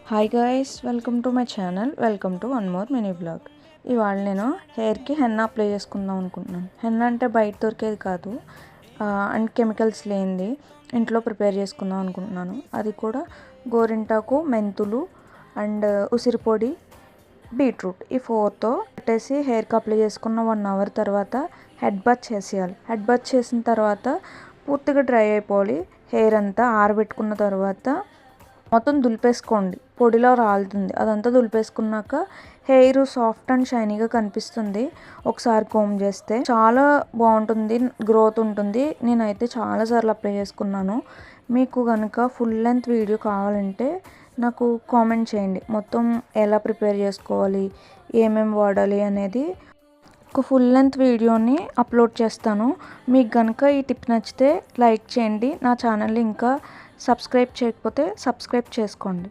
Hi guys, welcome to my channel. Welcome to one more mini blog. ఇవాళ నేను హెయిర్కి henna apply చేసుకుందాం అనుకుంటున్నాను. హెన్నా అంటే బయట దొరికేది కాదు, అండ్ కెమికల్స్ లేనిది ఇంట్లో ప్రిపేర్ చేసుకుందాం అనుకుంటున్నాను. అది కూడా గోరింటాకు, మెంతులు అండ్ ఉసిరిపొడి, బీట్రూట్ ఈ 4తో పెట్టేసి హెయిర్కి అప్లై చేసుకున్న 1 అవర్ తర్వాత హెడ్ బాత్ చేసేయాలి. హెడ్ బాత్ చేసిన తర్వాత పూర్తిగా డ్రై అయిపోవాలి. హెయిర్ అంతా ఆరబెట్టుకున్న తర్వాత మొత్తం దులిపేసుకోండి, పొడిలో రాలుతుంది. అదంతా దులిపేసుకున్నాక హెయిర్ సాఫ్ట్ అండ్ షైనీగా కనిపిస్తుంది. ఒకసారి కోమ్ చేస్తే చాలా బాగుంటుంది, గ్రోత్ ఉంటుంది. నేనైతే చాలాసార్లు అప్లై చేసుకున్నాను. మీకు కనుక ఫుల్ లెంత్ వీడియో కావాలంటే నాకు కామెంట్ చేయండి. మొత్తం ఎలా ప్రిపేర్ చేసుకోవాలి, ఏమేమి వాడాలి అనేది ఒక ఫుల్ లెంత్ వీడియోని అప్లోడ్ చేస్తాను. మీకు కనుక ఈ టిప్ నచ్చితే లైక్ చేయండి. నా ఛానల్ని ఇంకా సబ్స్క్రైబ్ చేయకపోతే సబ్స్క్రైబ్ చేసుకోండి.